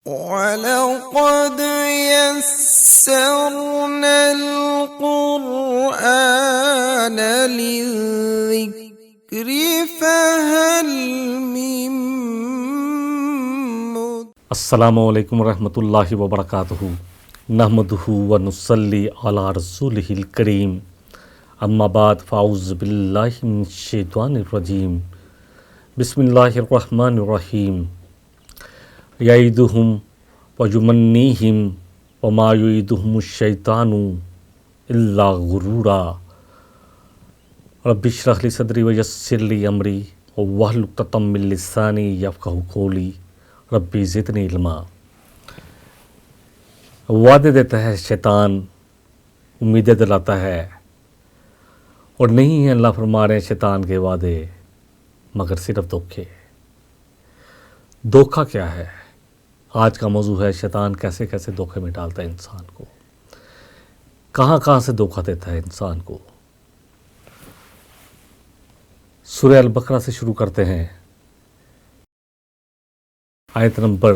وَلَقَدْ يَسَّرْنَا الْقُرْآنَ لِلذِّكْرِ فَهَلْ مِن مُّدَّكِرٍ۔ السلام علیکم ورحمۃ اللہ وبرکاتہ۔ نحمدہ ونصلی علی رسولہ الکریم، اما بعد فاعوذ باللہ من الشیطان الرجیم، بسم اللہ الرحمن الرحیم۔ یعدہم ویمنیہم وما یعدہم الشیطان الا غرورا۔ رب اشرح لی صدری ویسر لی امری واحلل عقدۃ من لسانی یفقہوا قولی، ربی زدنی علما۔ وعدے دیتا ہے شیطان، امیدیں دلاتا ہے، اور نہیں ہے اللہ فرما رہے ہیں شیطان کے وعدے مگر صرف دھوکے۔ دھوکا کیا ہے؟ آج کا موضوع ہے شیطان کیسے کیسے دھوکے میں ڈالتا ہے انسان کو، کہاں کہاں سے دھوکا دیتا ہے انسان کو۔ سورہ البقرہ سے شروع کرتے ہیں، آیت نمبر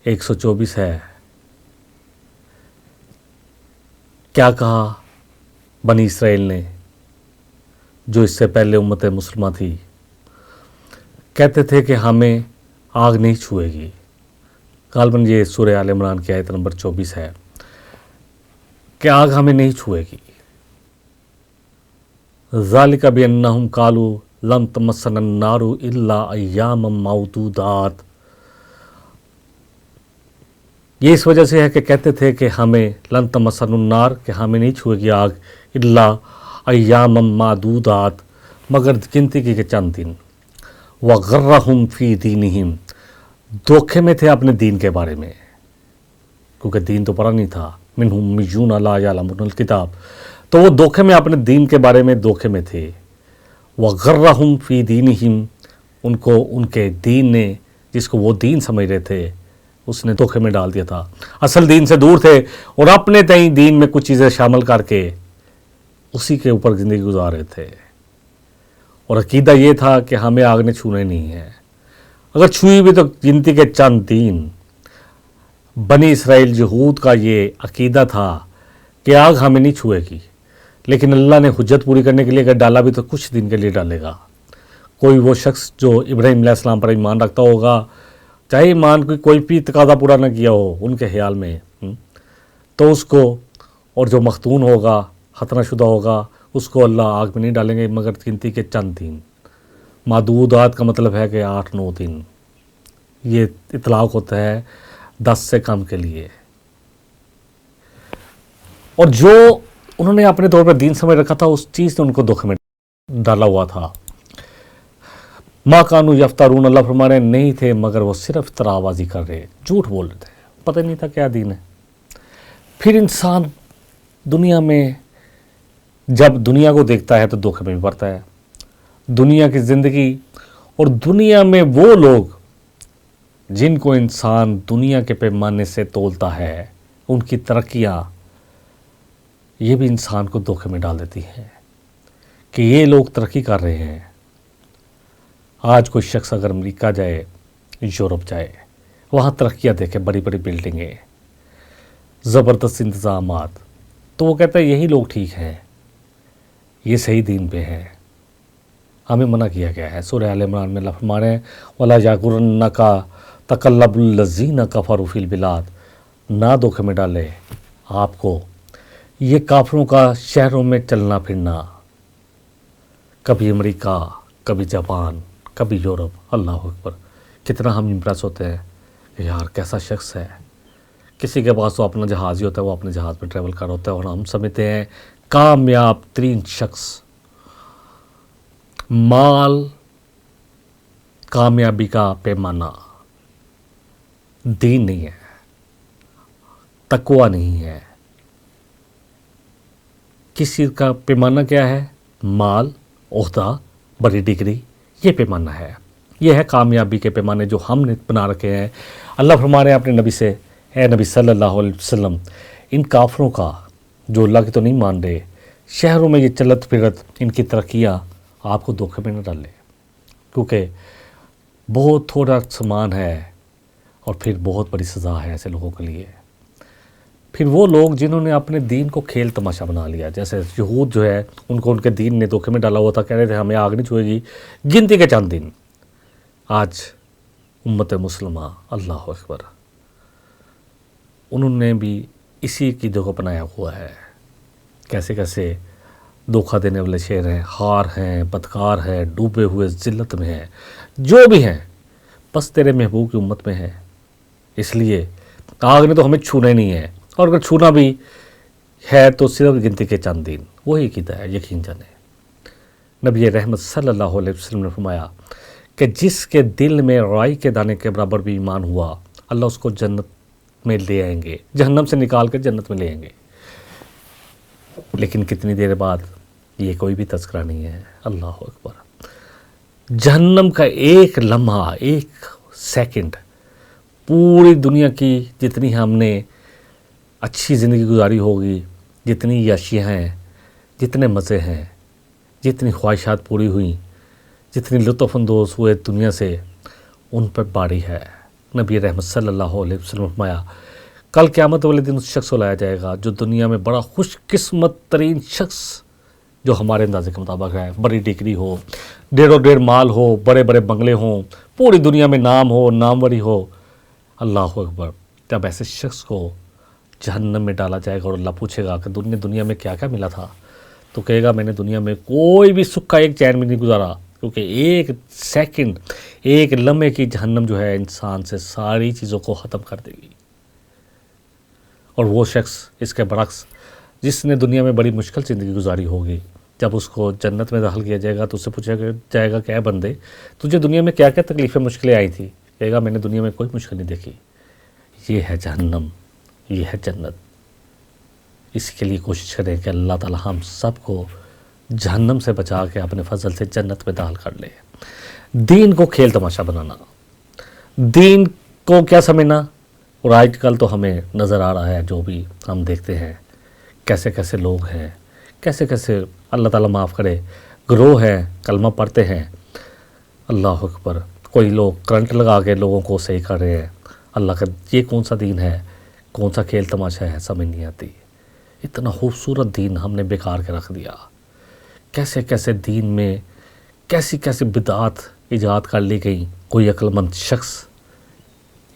124 ہے۔ کیا کہا بنی اسرائیل نے جو اس سے پہلے امت مسلمہ تھی؟ کہتے تھے کہ ہمیں آگ نہیں چھوئے گی۔ غالباً یہ سورہ آل عمران کی آیت نمبر 24 ہے کہ آگ ہمیں نہیں چھوئے گی۔ ذالک بانہم قالوا لن تمسنا النار الا ایاما معدودات۔ یہ اس وجہ سے ہے کہ کہتے تھے کہ ہمیں لن تمسنا النار، کہ ہمیں نہیں چھوئے گی آگ، الا ایاما معدودات، مگر گنتی کی کہ چند دن۔ وغرہم فی دینہم، دھوکے میں تھے اپنے دین کے بارے میں، کیونکہ دین تو پڑا نہیں تھا۔ منہم امیون لا یعلمون الکتاب، تو وہ دھوکے میں اپنے دین کے بارے میں دھوکے میں تھے۔ وغرہم فی دینہم، ان کو ان کے دین نے، جس کو وہ دین سمجھ رہے تھے، اس نے دھوکے میں ڈال دیا تھا۔ اصل دین سے دور تھے اور اپنے تئیں دین میں کچھ چیزیں شامل کر کے اسی کے اوپر زندگی گزار رہے تھے، اور عقیدہ یہ تھا کہ ہمیں آگ نے چھونے نہیں ہے، اگر چھوئی بھی تو گنتی کے چند دن۔ بنی اسرائیل یہود کا یہ عقیدہ تھا کہ آگ ہمیں نہیں چھوئے گی، لیکن اللہ نے حجت پوری کرنے کے لیے اگر ڈالا بھی تو کچھ دن کے لیے ڈالے گا۔ کوئی وہ شخص جو ابراہیم علیہ السلام پر ایمان رکھتا ہوگا، چاہے ایمان کوئی بھی تقاضا پورا نہ کیا ہو ان کے خیال میں، تو اس کو، اور جو مختون ہوگا، ختنہ شدہ ہوگا، اس کو اللہ آگ میں نہیں ڈالیں گے مگر گنتی کے چند دن۔ معدودات کا مطلب ہے کہ 8-9 دن، یہ اطلاق ہوتا ہے 10 سے کم کے لیے۔ اور جو انہوں نے اپنے طور پر دین سمجھ رکھا تھا، اس چیز نے ان کو دھوکے میں ڈالا ہوا تھا۔ ما کانوا یفترون، اللہ فرما رہے ہیں نہیں تھے مگر وہ صرف افتراء بازی کر رہے، جھوٹ بول رہے تھے، پتہ نہیں تھا کیا دین ہے۔ پھر انسان دنیا میں جب دنیا کو دیکھتا ہے تو دھوکے میں بھی پڑتا ہے۔ دنیا کی زندگی اور دنیا میں وہ لوگ جن کو انسان دنیا کے پیمانے سے تولتا ہے، ان کی ترقیاں، یہ بھی انسان کو دھوکے میں ڈال دیتی ہے کہ یہ لوگ ترقی کر رہے ہیں۔ آج کوئی شخص اگر امریکہ جائے، یورپ جائے، وہاں ترقیاں دیکھے، بڑی بڑی بلڈنگیں، زبردست انتظامات، تو وہ کہتا ہے یہی لوگ ٹھیک ہیں، یہ صحیح دین پہ ہیں۔ ہمیں منع کیا گیا ہے۔ سورہ آل عمران میں اللہ فرما رہے ہیں وَلَا يَغُرَّنَّكَ تَقَلُّبُ الَّذِينَ كَفَرُوا فِي الْبِلَادِ، نہ دھوکے میں ڈالے آپ کو یہ کافروں کا شہروں میں چلنا پھرنا، کبھی امریکہ، کبھی جاپان، کبھی یورپ۔ اللہ اکبر، کتنا ہم امپریس ہوتے ہیں کہ یار کیسا شخص ہے، کسی کے پاس تو اپنا جہاز ہی ہوتا ہے، وہ اپنے جہاز میں ٹریول کر ہوتا ہے، اور ہم سمجھتے ہیں کامیاب ترین شخص۔ مال کامیابی کا پیمانہ دین نہیں ہے، تقوی نہیں ہے۔ کس چیز کا پیمانہ کیا ہے؟ مال، عہدہ، بڑی ڈگری، یہ پیمانہ ہے۔ یہ ہے کامیابی کے پیمانے جو ہم نے بنا رکھے ہیں۔ اللہ فرما رہے ہیں اپنے نبی سے، اے نبی صلی اللہ علیہ وسلم، ان کافروں کا جو اللہ کی تو نہیں مان رہے، شہروں میں یہ چلت پھرت، ان کی ترقیاں آپ کو دھوکے میں نہ ڈالے، کیونکہ بہت تھوڑا سامان ہے اور پھر بہت بڑی سزا ہے ایسے لوگوں کے لیے۔ پھر وہ لوگ جنہوں نے اپنے دین کو کھیل تماشا بنا لیا، جیسے یہود جو ہے ان کو ان کے دین نے دھوکے میں ڈالا ہوا تھا، کہہ رہے تھے ہمیں آگ نہیں چھوئے گی، گنتی کے چند دن۔ آج امت مسلمہ، اللہ اکبر، انہوں نے بھی اسی کی جگہ اپنایا ہوا ہے۔ کیسے کیسے دھوکہ دینے والے شیر ہیں، ہار ہیں، بدکار ہیں، ڈوبے ہوئے ذلت میں ہیں، جو بھی ہیں، بس تیرے محبوب کی امت میں ہے، اس لیے آگ نے تو ہمیں چھونا ہی نہیں ہے، اور اگر چھونا بھی ہے تو صرف گنتی کے چند دن۔ وہی عقیدہ ہے، یقین جانے۔ نبی رحمت صلی اللہ علیہ وسلم نے فرمایا کہ جس کے دل میں رائی کے دانے کے برابر بھی ایمان ہوا، اللہ اس کو جنت میں لے آئیں گے، جہنم سے نکال کے جنت میں لے آئیں گے۔ لیکن کتنی دیر بعد یہ کوئی بھی تذکرہ نہیں ہے۔ اللہ اکبر، جہنم کا ایک لمحہ، ایک سیکنڈ، پوری دنیا کی جتنی ہم نے اچھی زندگی گزاری ہوگی، جتنی یاشیاں ہیں، جتنے مزے ہیں، جتنی خواہشات پوری ہوئیں، جتنی لطف اندوز ہوئے دنیا سے، ان پر باری ہے۔ نبی رحمت صلی اللہ علیہ وسلم نے فرمایا کل قیامت والے دن اس شخص کو لایا جائے گا جو دنیا میں بڑا خوش قسمت ترین شخص، جو ہمارے اندازے کے مطابق ہے، بڑی ڈگری ہو، ڈیڑھ مال ہو، بڑے بڑے بنگلے ہوں، پوری دنیا میں نام ہو، ناموری ہو۔ اللہ اکبر، جب ایسے شخص کو جہنم میں ڈالا جائے گا اور اللہ پوچھے گا کہ دنیا میں کیا کیا ملا تھا، تو کہے گا میں نے دنیا میں کوئی بھی سکھ کا ایک چین بھی نہیں گزارا، کیونکہ ایک سیکنڈ، ایک لمحے کی جہنم جو ہے انسان سے ساری چیزوں کو ختم کر دے گی۔ اور وہ شخص اس کے برعکس جس نے دنیا میں بڑی مشکل زندگی گزاری ہوگی، جب اس کو جنت میں داخل کیا جائے گا تو اس سے پوچھا جائے گا کہ اے بندے تجھے دنیا میں کیا کیا تکلیفیں مشکلیں آئی تھی، کہے گا میں نے دنیا میں کوئی مشکل نہیں دیکھی۔ یہ ہے جہنم، یہ ہے جنت۔ اس کے لیے کوشش کریں کہ اللہ تعالی ہم سب کو جہنم سے بچا کے اپنے فضل سے جنت میں داخل کر لے۔ دین کو کھیل تماشا بنانا، دین کو کیا سمجھنا، اور آج کل تو ہمیں نظر آ رہا ہے، جو بھی ہم دیکھتے ہیں کیسے کیسے لوگ ہیں، کیسے کیسے اللہ تعالیٰ معاف کرے گروہ ہیں، کلمہ پڑھتے ہیں، اللہ اکبر، کوئی لوگ کرنٹ لگا کے لوگوں کو صحیح کر رہے ہیں۔ اللہ کا یہ کون سا دین ہے، کون سا کھیل تماشا ہے، سمجھ نہیں آتی۔ اتنا خوبصورت دین ہم نے بیکار کے رکھ دیا۔ کیسے کیسے دین میں کیسی کیسی بدعات ایجاد کر لی گئی۔ کوئی عقل مند شخص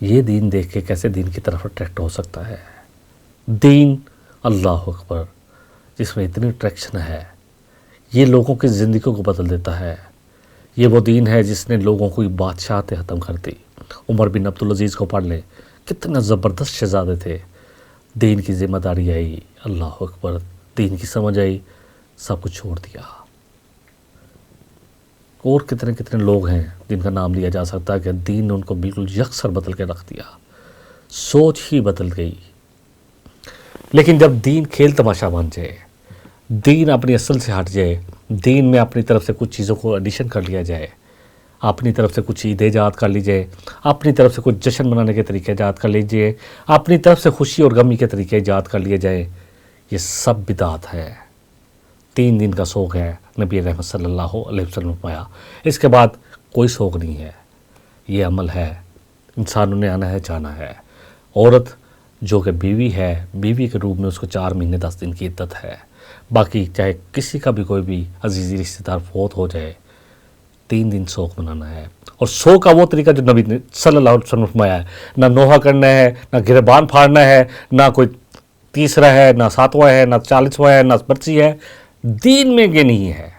یہ دین دیکھ کے کیسے دین کی طرف اٹریکٹ ہو سکتا ہے؟ دین، اللہ اکبر، جس میں اتنی اٹریکشن ہے، یہ لوگوں کی زندگیوں کو بدل دیتا ہے۔ یہ وہ دین ہے جس نے لوگوں کو بادشاہتیں ختم کر دی۔ عمر بن عبدالعزیز کو پڑھ لیں، کتنے زبردست شہزادے تھے۔ دین کی ذمہ داری آئی، اللہ اکبر، دین کی سمجھ آئی، سب کچھ چھوڑ دیا۔ اور کتنے کتنے لوگ ہیں جن کا نام لیا جا سکتا ہے کہ دین نے ان کو بالکل یکسر بدل کے رکھ دیا، سوچ ہی بدل گئی۔ لیکن جب دین کھیل تماشا بن جائے، دین اپنی اصل سے ہٹ جائے، دین میں اپنی طرف سے کچھ چیزوں کو ایڈیشن کر لیا جائے، اپنی طرف سے کچھ عید ایجاد کر لیجئے، اپنی طرف سے کچھ جشن منانے کے طریقے ایجاد کر لیجئے، اپنی طرف سے خوشی اور غمی کے طریقے ایجاد کر لیے جائیں، یہ سب بدعت ہے۔ 3 دن کا سوگ ہے، نبی رحمت صلی اللہ علیہ وسلم نے فرمایا، اس کے بعد کوئی سوگ نہیں ہے۔ یہ عمل ہے، انسانوں نے آنا ہے جانا ہے۔ عورت جو کہ بیوی ہے، بیوی کے روپ میں اس کو 4 مہینے 10 دن کی عدت ہے۔ باقی چاہے کسی کا بھی کوئی بھی عزیزی رشتہ دار فوت ہو جائے، 3 دن سوگ منانا ہے۔ اور سوگ کا وہ طریقہ جو نبی نے صلی اللہ علیہ وسلم نے فرمایا ہے، نہ نوحہ کرنا ہے، نہ گریبان پھاڑنا ہے، نہ کوئی تیسرا ہے، نہ 7واں ہے، نہ 40واں ہے، نہ برسی ہے۔ دین میں یہ نہیں ہے،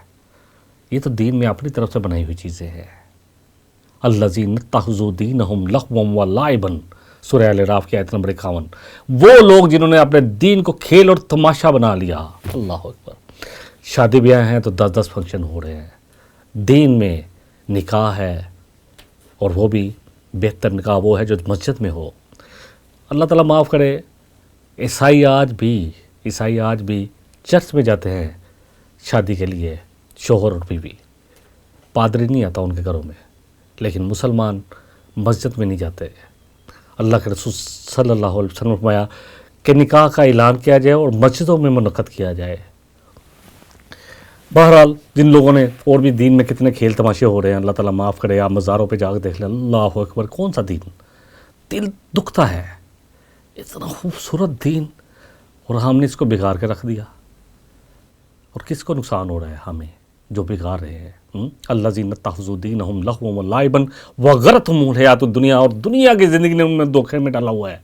یہ تو دین میں اپنی طرف سے بنائی ہوئی چیزیں ہیں۔ الذین اتخذوا دینہم لہوا ولعبا، سورہ الاعراف کی آیت نمبر 51۔ وہ لوگ جنہوں نے اپنے دین کو کھیل اور تماشا بنا لیا، اللہ اکبر۔ شادی بیاہ ہیں تو 10 فنکشن ہو رہے ہیں، دین میں نکاح ہے، اور وہ بھی بہتر نکاح وہ ہے جو مسجد میں ہو۔ اللہ تعالیٰ معاف کرے، عیسائی آج بھی چرچ میں جاتے ہیں شادی کے لیے، شوہر اور بیوی، پادری نہیں آتا ان کے گھروں میں، لیکن مسلمان مسجد میں نہیں جاتے۔ اللہ کے رسول صلی اللہ علیہ وسلم نے فرمایا کہ نکاح کا اعلان کیا جائے اور مسجدوں میں منعقد کیا جائے۔ بہرحال جن لوگوں نے اور بھی دین میں کتنے کھیل تماشے ہو رہے ہیں، اللہ تعالیٰ معاف کرے. آپ مزاروں پہ جا کے دیکھ لیں، اللہ اکبر، کون سا دین، دل دکھتا ہے. اتنا خوبصورت دین، اور ہم نے اس کو بگاڑ کے رکھ دیا. اور کس کو نقصان ہو رہا ہے؟ ہمیں جو بگاڑ رہے ہیں. الذین اتخذوا دینہم لہوا ولعبا وغرتہم الحیاۃ الدنیا، اور دنیا کی زندگی نے ان میں دھوکے میں ڈالا ہوا ہے.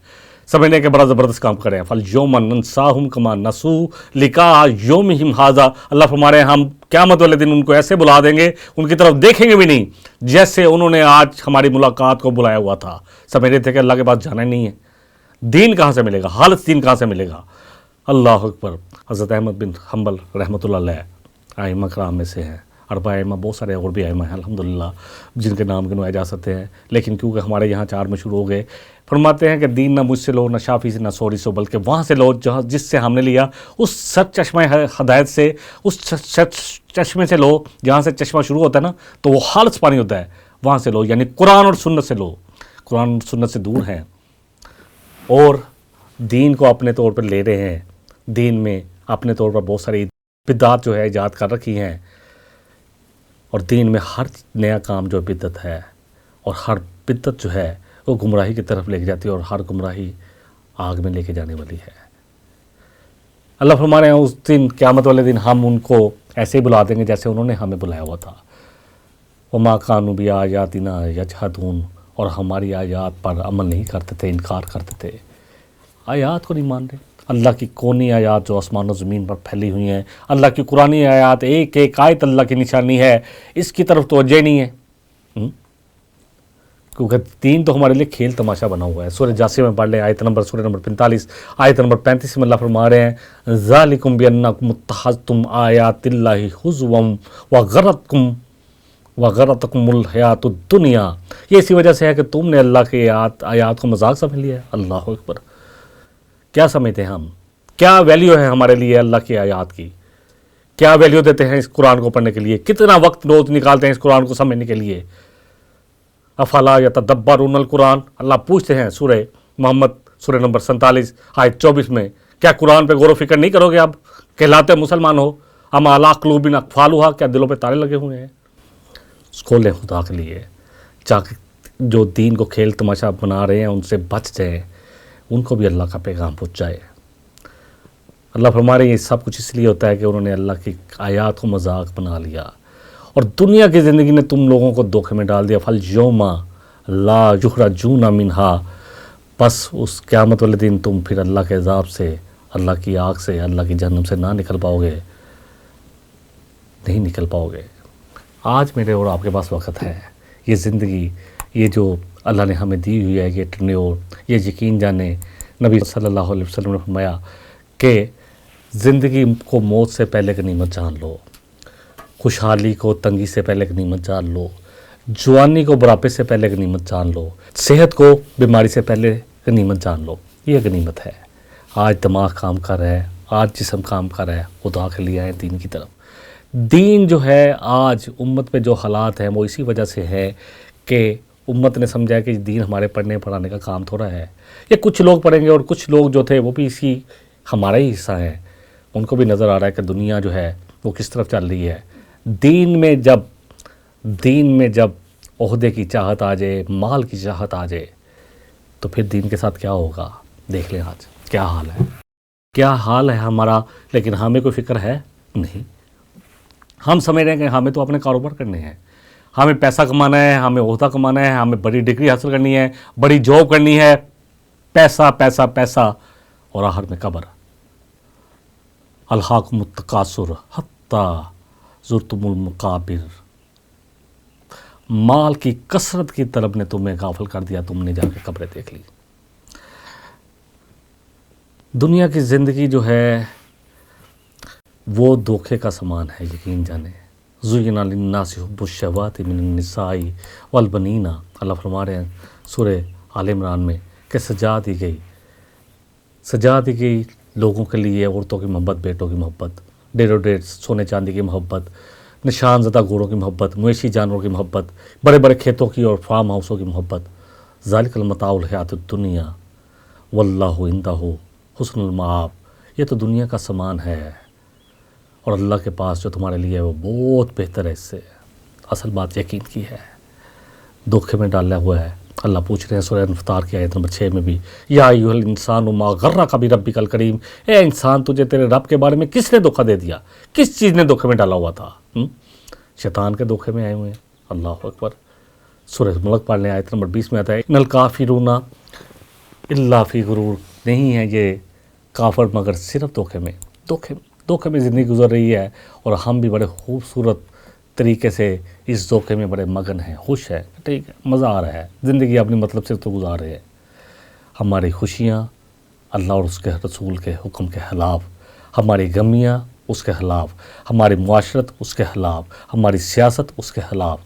سمجھنے کے بڑا زبردست کام کرے ہیں. فَالْيَوْمَ نَنْسَاهُمْ كَمَا نَسُوا لِقَاءَ يَوْمِهِمْ هَذَا. اللہ فرما رہے ہیں ہم قیامت والے دن ان کو ایسے بلا دیں گے، ان کی طرف دیکھیں گے بھی نہیں، جیسے انہوں نے آج ہماری ملاقات کو بلایا ہوا تھا. سمجھ رہے تھے کہ اللہ کے پاس جانا ہی نہیں ہے. دین کہاں سے ملے گا؟ خالص دین کہاں سے ملے گا؟ اللہ اکبر. حضرت احمد بن حنبل رحمۃ اللہ علیہ ائمہ کرام میں سے ہیں. اربع ائمہ، بہت سارے اور بھی ائمہ ہیں الحمدللہ جن کے نام گنوائے جا سکتے ہیں، لیکن کیونکہ ہمارے یہاں 4 مشہور ہو گئے. فرماتے ہیں کہ دین نہ مجھ سے لو، نہ شافی سے، نہ سوری سے، بلکہ وہاں سے لو جہاں جس سے ہم نے لیا، اس سچ چشمہ ہدایت سے، اس چشمے سے لو جہاں سے چشمہ شروع ہوتا ہے نا تو وہ خالص پانی ہوتا ہے، وہاں سے لو. یعنی قرآن اور سنت سے لو. قرآن اور سنت سے دور ہیں اور دین کو اپنے طور پر لے رہے ہیں. دین میں اپنے طور پر بہت ساری بدعات جو ہے ایجاد کر رکھی ہیں، اور دین میں ہر نیا کام جو بدعت ہے، اور ہر بدعت جو ہے وہ گمراہی کی طرف لے کے جاتی ہے، اور ہر گمراہی آگ میں لے کے جانے والی ہے. اللہ فرما رہے ہیں اس دن، قیامت والے دن، ہم ان کو ایسے ہی بلا دیں گے جیسے انہوں نے ہمیں بلایا ہوا تھا. وَمَا كَانُوا بِآيَاتِنَا يَجْحَدُونَ، اور ہماری آیات پر عمل نہیں کرتے تھے، انکار کرتے تھے. آیات کو نہیں مان رہے. اللہ کی کونی آیات جو آسمان و زمین پر پھیلی ہوئی ہیں، اللہ کی قرآنی آیات، ایک ایک آیت اللہ کی نشانی ہے، اس کی طرف توجہ نہیں ہے. کیونکہ دین تو ہمارے لیے کھیل تماشا بنا ہوا ہے. سورہ جاسیہ میں پڑھ لیں، سورہ نمبر 45، آیت نمبر 35 میں اللہ فرما رہے ہیں ذالکم بانکم اتخذتم آیات اللہ ہزوا وغرتکم الحیات الدنیا. یہ اسی وجہ سے ہے کہ تم نے اللہ کی آیات کو مذاق سمجھ لیا ہے. اللہ اکبر. کیا سمجھتے ہیں ہم؟ کیا ویلیو ہے ہمارے لیے اللہ کی آیات کی؟ کیا ویلیو دیتے ہیں اس قرآن کو پڑھنے کے لیے؟ کتنا وقت روز نکالتے ہیں اس قرآن کو سمجھنے کے لیے؟ افلا یتدبرون القرآن، اللہ پوچھتے ہیں سورہ محمد سورہ نمبر 47 آیت 24 میں، کیا قرآن پہ غور و فکر نہیں کرو گے؟ اب کہلاتے مسلمان ہو. ام علی قلوب اقفالها، کیا دلوں پہ تالے لگے ہوئے ہیں؟ کھولیں خدا کے لیے. جو دین کو کھیل تماشا بنا رہے ہیں ان سے بچ جائیں، ان کو بھی اللہ کا پیغام پہنچ جائے. اللہ فرما رہے ہیں یہ سب کچھ اس لیے ہوتا ہے کہ انہوں نے اللہ کی آیات کو مذاق بنا لیا، اور دنیا کی زندگی نے تم لوگوں کو دھوکے میں ڈال دیا. فَالْيَوْمَ لَا يُخْرَجُونَ مِنْهَا، بس اس قیامت والے دن تم پھر اللہ کے عذاب سے، اللہ کی آگ سے، اللہ کی جہنم سے نہ نکل پاؤ گے، نہیں نکل پاؤ گے. آج میرے اور آپ کے پاس وقت ہے. یہ زندگی، یہ جو اللہ نے ہمیں دی ہوئی ہے، یہ ٹرنیور، یہ یقین جانے. نبی صلی اللہ علیہ وسلم نے فرمایا کہ زندگی کو موت سے پہلے غنیمت جان لو، خوشحالی کو تنگی سے پہلے غنیمت جان لو، جوانی کو بڑھاپے سے پہلے غنیمت جان لو، صحت کو بیماری سے پہلے غنیمت جان لو. یہ غنیمت ہے. آج دماغ کام کر رہا ہے، آج جسم کام کر رہا ہے، خدا کے لیے آئے دین کی طرف. دین جو ہے آج امت پہ جو حالات ہیں وہ اسی وجہ سے ہے کہ امت نے سمجھا کہ دین ہمارے پڑھنے پڑھانے کا کام تھوڑا ہے. یہ کچھ لوگ پڑھیں گے، اور کچھ لوگ جو تھے وہ بھی اسی ہمارا ہی حصہ ہیں. ان کو بھی نظر آ رہا ہے کہ دنیا جو ہے وہ کس طرف چل رہی ہے. دین میں جب عہدے کی چاہت آ جائے، مال کی چاہت آ جائے، تو پھر دین کے ساتھ کیا ہوگا؟ دیکھ لیں آج کیا حال ہے ہمارا. لیکن ہمیں کوئی فکر ہے نہیں. ہم سمجھ رہے ہیں کہ ہمیں تو اپنے کاروبار کرنے ہیں، ہمیں پیسہ کمانا ہے، ہمیں عہدہ کمانا ہے، ہمیں بڑی ڈگری حاصل کرنی ہے، بڑی جاب کرنی ہے، پیسہ پیسہ پیسہ، اور آخر میں قبر. الہاکم التکاثر حتی زرتم المقابر. مال کی کثرت کی طرف نے تمہیں غافل کر دیا، تم نے جا کے قبریں دیکھ لی. دنیا کی زندگی جو ہے وہ دھوکے کا سامان ہے. یقین جانے زُیِّنَ لِلنَّاسِ حُبُّ الشَّهَوَاتِ مِنَ النِّسَاءِ وَالْبَنِينَ. اللہ فرما رہے ہیں سورہ آل عمران میں کہ سجا دی گئی لوگوں کے لیے عورتوں کی محبت، بیٹوں کی محبت، ڈیڑھ و ڈیڑھ سونے چاندی کی محبت، نشان زدہ گھوڑوں کی محبت، مویشی جانوروں کی محبت، بڑے بڑے کھیتوں کی اور فارم ہاؤسوں کی محبت. ذالک المتاع الحیات الدنیا واللہ عندہ حسن المآب. یہ تو دنیا کا سامان ہے، اور اللہ کے پاس جو تمہارے لیے ہے وہ بہت بہتر ہے اس سے. اصل بات یقین کی ہے، دھوکے میں ڈالا ہوا ہے. اللہ پوچھ رہے ہیں سورہ انفطار کی آیت نمبر 6 میں بھی، یا ایھا الانسان ما غرک بربک الکریم، اے انسان تجھے تیرے رب کے بارے میں کس نے دھوکہ دے دیا، کس چیز نے دھوکے میں ڈالا ہوا تھا؟ شیطان کے دھوکے میں آئے ہوئے ہیں. اللہ اکبر. سورہ ملک پڑھ لیں، آیت نمبر 20 میں آتا ہے ان الکافرون الا فی غرور، نہیں ہے یہ کافر مگر صرف دھوکے میں. دھوکے میں زندگی گزر رہی ہے، اور ہم بھی بڑے خوبصورت طریقے سے اس دھوکے میں بڑے مگن ہیں، خوش ہیں، ٹھیک ہے، مزہ آ رہا ہے، زندگی اپنی مطلب سے تو گزار رہے ہیں. ہماری خوشیاں اللہ اور اس کے رسول کے حکم کے خلاف، ہماری غمیاں اس کے خلاف، ہماری معاشرت اس کے خلاف، ہماری سیاست اس کے خلاف.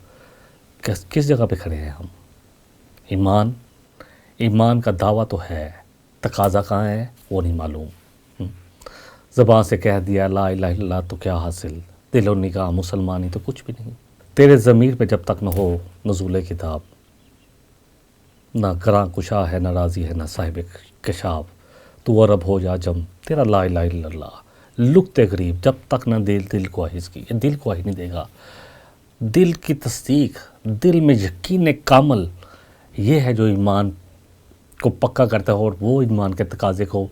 کس جگہ پہ کھڑے ہیں ہم؟ ایمان کا دعویٰ تو ہے، تقاضا کہاں ہے وہ نہیں معلوم. زبان سے کہہ دیا لا الہ الا اللہ تو کیا حاصل، دل و نگاہ مسلمانی تو کچھ بھی نہیں. تیرے ضمیر پہ جب تک نہ ہو نزول کتاب، نہ گراں کشا ہے، نہ راضی ہے، نہ صاحب کشاف، تو عرب ہو یا جم، تیرا لا الہ الا اللہ لکتے غریب. جب تک نہ دل کو اس کی، یہ دل کو ہی نہیں دے گا. دل کی تصدیق، دل میں یقین کامل، یہ ہے جو ایمان کو پکا کرتا ہے، اور وہ ایمان کے تقاضے کو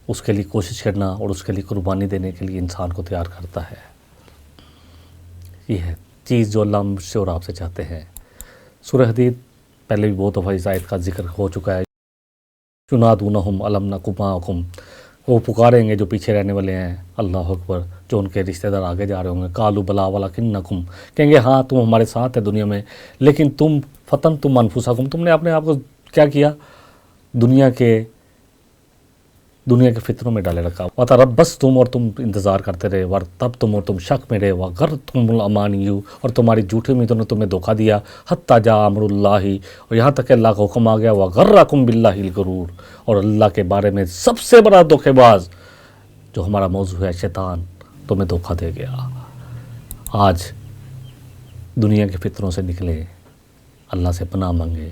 اس کے لیے کوشش کرنا اور اس کے لیے قربانی دینے کے لیے انسان کو تیار کرتا ہے. یہ ہے چیز جو اللہ مجھ سے اور آپ سے چاہتے ہیں. سورہ حدید پہلے بھی بہت دفعہ اس آیت کا ذکر ہو چکا ہے. ینادونہم الم نکن معکم، وہ پکاریں گے جو پیچھے رہنے والے ہیں، اللہ اکبر، جو ان کے رشتہ دار آگے جا رہے ہوں گے. قالوا بلا ولکنکم، کہیں گے ہاں تم ہمارے ساتھ ہے دنیا میں، لیکن تم فتنتم انفسکم، تم نے اپنے آپ کو کیا کیا، دنیا کے فتنوں میں ڈالے رکھا. وتربصتم، اور تم انتظار کرتے رہے، وارتبتم، اور تم شک میں رہے، وغرتکم الامانی، اور تمہاری جھوٹی امیدوں نے تمہیں دھوکہ دیا، حتی جاء امر اللہ، اور یہاں تک کہ اللہ کا حکم آ گیا، وغرکم باللہ الغرور، اور اللہ کے بارے میں سب سے بڑا دھوکے باز جو ہمارا موضوع ہے شیطان تمہیں دھوکہ دے گیا. آج دنیا کے فتنوں سے نکلے، اللہ سے پناہ مانگے.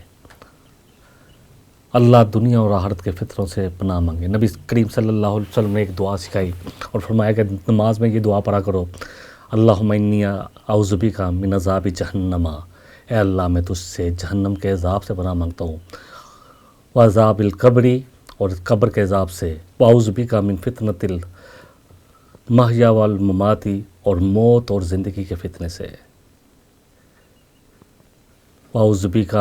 اللہ دنیا اور آخرت کے فتنوں سے پناہ مانگے. نبی کریم صلی اللہ علیہ وسلم نے ایک دعا سکھائی اور فرمایا کہ نماز میں یہ دعا پڑھا کرو، اللہم انی اعوذ بک من عذاب جہنم، اے اللہ میں تجھ سے جہنم کے عذاب سے پناہ مانگتا ہوں، وعذاب القبر، اور قبر کے عذاب سے، واعوذ بک من فتنۃ المحیا والممات، اور موت اور زندگی کے فتنے سے، واعوذ بک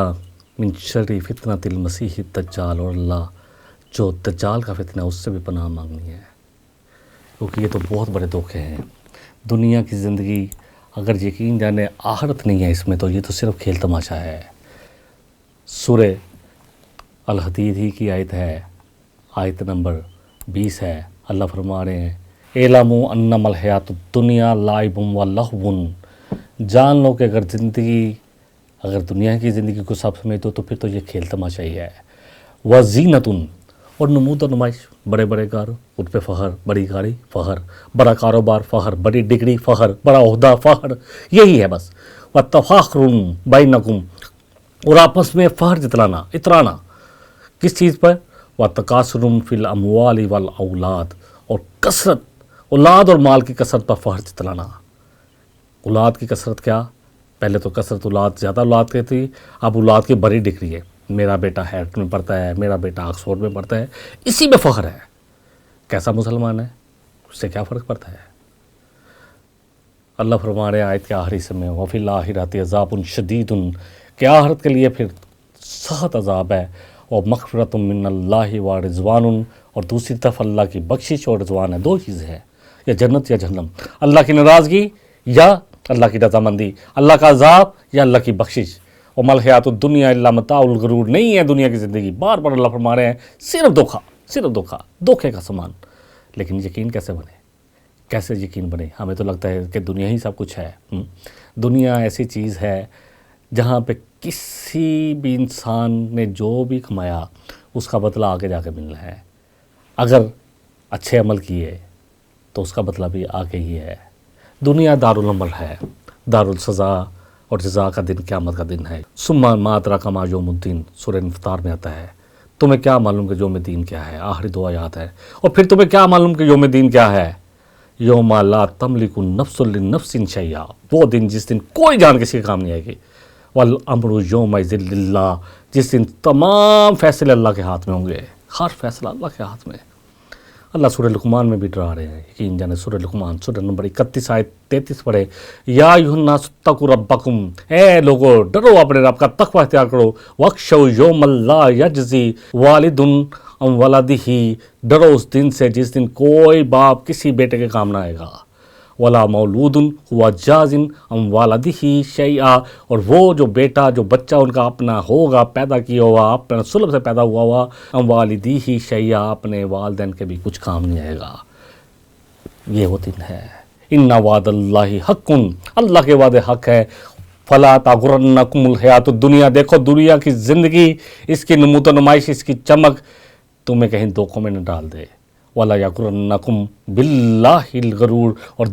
من شر فتنۃ المسیح الدجال، اور اللہ جو دجال کا فتنہ ہے اس سے بھی پناہ مانگنی ہے، کیونکہ یہ تو بہت بڑے دھوکے ہیں. دنیا کی زندگی اگر یقین جانے آخرت نہیں ہے اس میں، تو یہ تو صرف کھیل تماشا ہے. سورہ الحدید ہی کی آیت ہے، آیت نمبر 20 ہے. اللہ فرما رہے ہیں اعلموا انما الحیات الدنیا لعب و لہو، جان لو کہ اگر دنیا کی زندگی کو سب سمجھو تو پھر تو یہ کھیل تماشا ہی ہے. وزینت، اور نمود و نمائش، بڑے بڑے گھر ان پہ فخر، بڑی گاڑی فخر، بڑا کاروبار فخر، بڑی ڈگری فخر، بڑا عہدہ فخر، یہی ہے بس. وتفاخر بینکم، اور آپس میں فخر اترانا کس چیز پر، وتکاثر فی الاموال والاولاد، اور کثرت، اولاد اور مال کی کثرت پر فخر جتلانا. اولاد کی کثرت کیا، پہلے تو کثرت اولاد، زیادہ اولاد کی تھی، اب اولاد کی بڑی ڈگری ہے، میرا بیٹا ہیٹ میں پڑھتا ہے، میرا بیٹا آکسفورڈ میں پڑھتا ہے، اسی میں فخر ہے. کیسا مسلمان ہے، اس سے کیا فرق پڑتا ہے. اللہ فرما رہے ہیں آیت کے آخری سے میں، وفی الآخرۃ عذاب شدید، کہ آخرت کے لیے پھر سخت عذاب ہے، اور مغفرۃ من اللہ و رضوان، اور دوسری طرف اللہ کی بخشش اور رضوان ہے. دو چیزیں ہیں، یا جنت یا جہنم، اللہ کی ناراضگی یا اللہ کی رضامندی، اللہ کا عذاب یا اللہ کی بخشش. وما الحیات الدنیا الا متاع الغرور، نہیں ہے دنیا کی زندگی، بار بار اللہ فرما رہے ہیں صرف دھوکہ، دھوکے کا سامان. لیکن یقین کیسے یقین بنے؟ ہمیں تو لگتا ہے کہ دنیا ہی سب کچھ ہے. دنیا ایسی چیز ہے جہاں پہ کسی بھی انسان نے جو بھی کمایا اس کا بدلہ آگے جا کے ملنا ہے. اگر اچھے عمل کیے تو اس کا بدلہ بھی آگے ہی ہے. دنیا دارالعمل ہے، دارالسزا اور جزا کا دن قیامت کا دن ہے. ثم ما ادراک ما یوم الدین، سورہ انفطار میں آتا ہے. تمہیں کیا معلوم کہ یوم دین کیا ہے، آخری 2 آیات ہے. اور پھر تمہیں کیا معلوم کہ یوم دین کیا ہے، یوم لا تملک نفس لنفس شیئا، وہ دن جس دن کوئی جان کسی کے کام نہیں آئے گی، والامر یومئذ للہ، جس دن تمام فیصلے اللہ کے ہاتھ میں ہوں گے، ہر فیصلہ اللہ کے ہاتھ میں۔ اللہ سورہ لقمان میں بھی ڈرا رہے ہیں، یقین جانے سورہ لقمان سورہ نمبر 31 آیت 33 پڑھے، یا ایھا الناس اتقوا ربکم، اے لوگو ڈرو اپنے رب کا، تقوی اختیار کرو، واخشوا یوما لا یجزی والد عن ولدہ، ڈرو اس دن سے جس دن کوئی باپ کسی بیٹے کے کام نہ آئے گا، ولا مولود ہوا جاز عن والدہ شیئا، اور وہ جو بیٹا جو بچہ ان کا اپنا ہوگا، پیدا کیا ہوا، اپنے سلب سے پیدا ہوا ہوا، عن والدہ شیئا، اپنے والدین کے بھی کچھ کام نہیں آئے گا۔ یہ وہ دن ہے۔ ان وعد اللہ حق، اللہ کے وعدے حق ہے۔ فلا تغرنکم الحیات الدنیا، دیکھو دنیا کی زندگی، اس کی نمود و نمائش، اس کی چمک تمہیں کہیں دھوکوں میں نہ ڈال دے۔ ولا یغرنکم باللہ الغرور، اور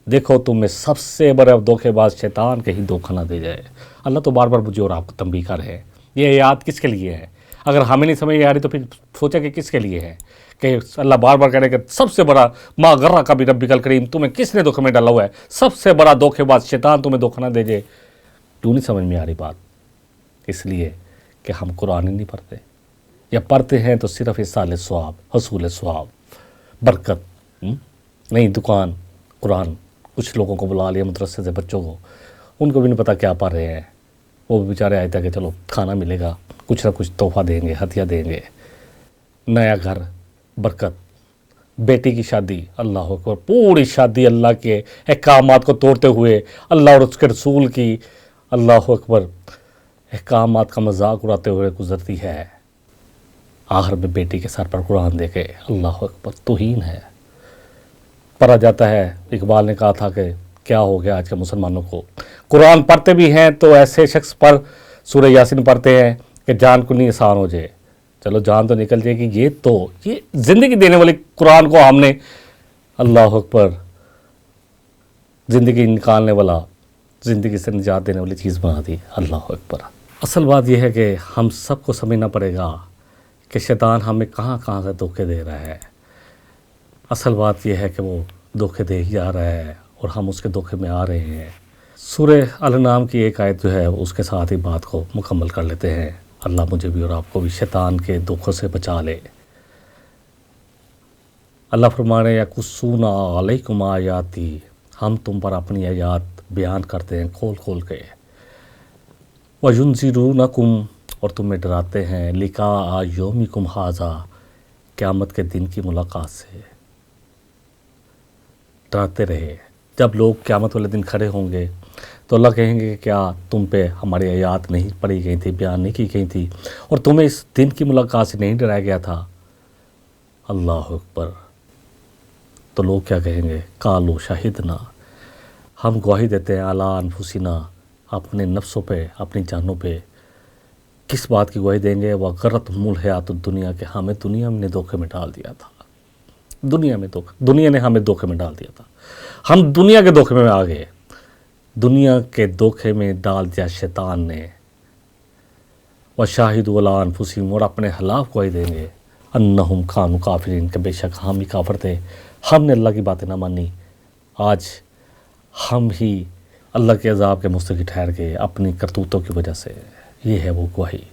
دیکھو تمہیں سب سے بڑا دھوکے باز شیطان کہیں دھوکہ نہ دے جائے۔ اللہ تو بار بار مجھے اور آپ کو تنبیہ کر رہے ہیں، یہ یاد کس کے لیے ہے؟ اگر ہمیں نہیں سمجھ آ رہی تو پھر سوچا کہ کس کے لیے ہے، کہ اللہ بار بار کہہ رہے کہ سب سے بڑا ما غرک بربک الکریم، تمہیں کس نے دھوکے میں ڈالا ہوا ہے، سب سے بڑا دھوکے باز شیطان تمہیں دھوکہ نہ دے جائے۔ کیوں نہیں سمجھ میں آ رہی بات؟ اس لیے کہ ہم قرآن ہی نہیں پڑھتے، یا پڑھتے ہیں تو صرف ایصال ثواب، حصول ثواب، برکت، نہیں دکان قرآن۔ کچھ لوگوں کو بلا لیا مدرسے سے بچوں کو، ان کو بھی نہیں پتہ کیا پڑھ رہے ہیں، وہ بھی بیچارے آئے تھے کہ چلو کھانا ملے گا، کچھ نہ کچھ تحفہ دیں گے، ہدیہ دیں گے، نیا گھر، برکت، بیٹی کی شادی، اللہ اکبر، پوری شادی اللہ کے احکامات کو توڑتے ہوئے، اللہ اور اس کے رسول کی، اللہ اکبر، احکامات کا مذاق اڑاتے ہوئے گزرتی ہے۔ آخر میں بیٹی کے سر پر قرآن دے کے، اللہ اکبر، توہین ہے۔ پڑھا جاتا ہے، اقبال نے کہا تھا کہ کیا ہو گیا آج کے مسلمانوں کو، قرآن پڑھتے بھی ہیں تو ایسے شخص پر سورہ یاسین پڑھتے ہیں کہ جان کنی آسان ہو جائے، چلو جان تو نکل جائے گی، یہ زندگی دینے والی قرآن کو ہم نے، اللہ اکبر، زندگی نکالنے والا، زندگی سے نجات دینے والی چیز بنا دی، اللہ اکبر۔ اصل بات یہ ہے کہ ہم سب کو سمجھنا پڑے گا کہ شیطان ہمیں کہاں سے دھوکے دے رہا ہے۔ اصل بات یہ ہے کہ وہ دھوکے دے ہی آ رہا ہے اور ہم اس کے دھوکے میں آ رہے ہیں۔ سورہ الانعام کی ایک آیت جو ہے اس کے ساتھ ہی بات کو مکمل کر لیتے ہیں۔ اللہ مجھے بھی اور آپ کو بھی شیطان کے دھوکوں سے بچا لے۔ اللہ فرما رہے ہیں یقصون علیکم آیاتی، ہم تم پر اپنی آیات بیان کرتے ہیں کھول کے، وَيُنذِرُونَكُمْ، اور تمہیں ڈراتے ہیں، لقاء یومکم ھذا، قیامت کے دن کی ملاقات سے ڈراتے رہے۔ جب لوگ قیامت والے دن کھڑے ہوں گے تو اللہ کہیں گے کہ کیا تم پہ ہماری آیات نہیں پڑھی گئی تھی، بیان نہیں کی گئی تھی، اور تمہیں اس دن کی ملاقات سے نہیں ڈرایا گیا تھا؟ اللہ اکبر۔ تو لوگ کیا کہیں گے؟ قالوا شہدنا، ہم گواہی دیتے ہیں، علی انفسنا، اپنے نفسوں پہ، اپنی جانوں پہ۔ کس بات کی گواہی دیں گے؟ وغرتہم الحیات الدنیا، کہ ہمیں دنیا نے دھوکے میں ڈال دیا تھا، دنیا نے ہمیں دھوکے میں ڈال دیا تھا، ہم دنیا کے دھوکے میں آ گئے، دنیا کے دھوکے میں ڈال دیا شیطان نے۔ وشاہدوا علی انفسہم، اور اپنے خلاف گواہی دیں گے، انہم کانوا کافرین، کہ بے شک ہم ہی کافر تھے، ہم نے اللہ کی باتیں نہ مانی، آج ہم ہی اللہ کے عذاب کے مستحق ٹھہر گئے اپنی کرتوتوں کی وجہ سے۔ یہ ہے وہ گواہی۔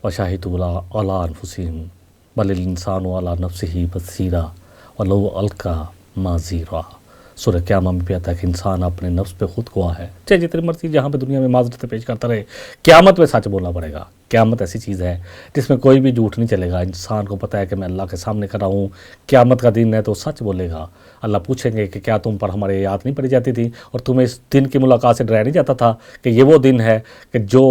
وشاہدوا علی انفسہم بل الانسان علی نفسہ بصیرہ ولو القی معاذیرہ۔ سورہ قیامہ میں بھی آتا ہے کہ انسان اپنے نفس پہ خود گواہ ہے، چاہے جتنی مرضی جہاں پہ دنیا میں معذرتیں پیش کرتا رہے، قیامت میں سچ بولنا پڑے گا۔ قیامت ایسی چیز ہے جس میں کوئی بھی جھوٹ نہیں چلے گا، انسان کو پتہ ہے کہ میں اللہ کے سامنے کھڑا ہوں، قیامت کا دن ہے تو سچ بولے گا۔ اللہ پوچھیں گے کہ کیا تم پر ہماری آیات نہیں پڑھی جاتی تھی اور تمہیں اس دن کی ملاقات سے ڈرایا نہیں جاتا تھا؟ کہ یہ وہ دن ہے کہ جو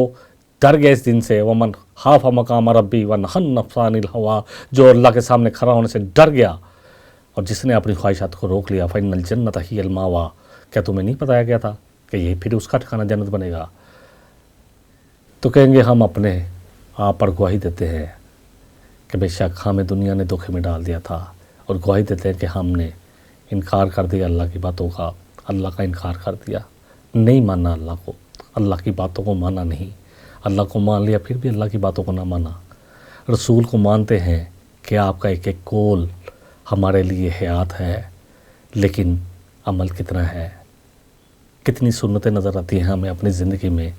ڈر گیا اس دن سے، ومن خاف مقام ربی ونہی النفس عن الہویٰ، جو اللہ کے سامنے کھڑا ہونے سے ڈر گیا اور جس نے اپنی خواہشات کو روک لیا، فإن الجنۃ ہی المأویٰ، کیا تمہیں نہیں بتایا گیا تھا کہ یہ پھر اس کا ٹھکانہ جنت بنے گا؟ تو کہیں گے ہم اپنے آپ پر گواہی دیتے ہیں کہ بے شک ہمیں دنیا نے دھوکے میں ڈال دیا تھا، اور گواہی دیتے ہیں کہ ہم نے انکار کر دیا اللہ کی باتوں کا، اللہ کا انکار کر دیا، نہیں مانا اللہ کو، اللہ کی باتوں کو مانا نہیں، اللہ کو مان لیا پھر بھی اللہ کی باتوں کو نہ مانا۔ رسول کو مانتے ہیں کہ آپ کا ایک ایک قول ہمارے لیے حیات ہے، لیکن عمل کتنا ہے؟ کتنی سنتیں نظر آتی ہیں ہمیں اپنی زندگی میں؟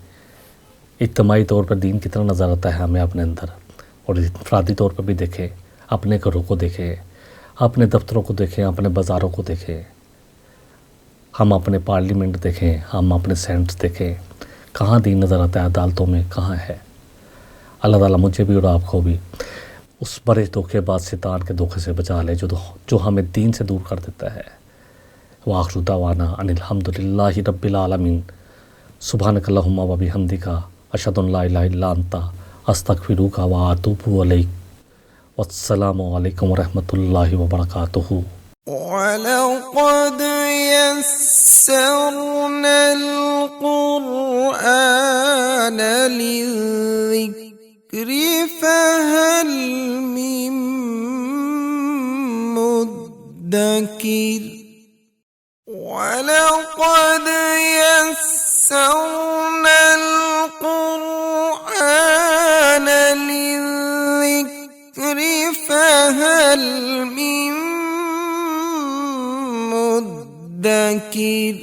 اجتماعی طور پر دین کتنا نظر آتا ہے ہمیں اپنے اندر؟ اور انفرادی طور پر بھی دیکھیں، اپنے گھروں کو دیکھیں، اپنے دفتروں کو دیکھیں، اپنے بازاروں کو دیکھیں، ہم اپنے پارلیمنٹ دیکھیں، ہم اپنے سینٹس دیکھیں، کہاں دین نظر آتا ہے؟ عدالتوں میں کہاں ہے؟ اللہ تعالیٰ مجھے بھی اور آپ کو بھی اس بڑے دھوکے باز شیطان کے دھوکے سے بچا لے جو ہمیں دین سے دور کر دیتا ہے۔ وآخر دعوانا ان الحمد للہ رب العالمین۔ سبحانک اللہم و بحمدک، اشہد ان لا الہ الا انت، استغفرک و اتوب الیک۔ والسلام علیکم ورحمۃ اللہ وبرکاتہ۔ وَلَقَدْ يَسَّرْنَا الْقُرْآنَ لِلذِّكْرِ فَهَلْ مِن مُّدَّكِرٍ وَلَقَدْ يَسَّرْنَا الْقُرْآنَ لِلذِّكْرِ فَهَلْ مِن مُّدَّكِرٍ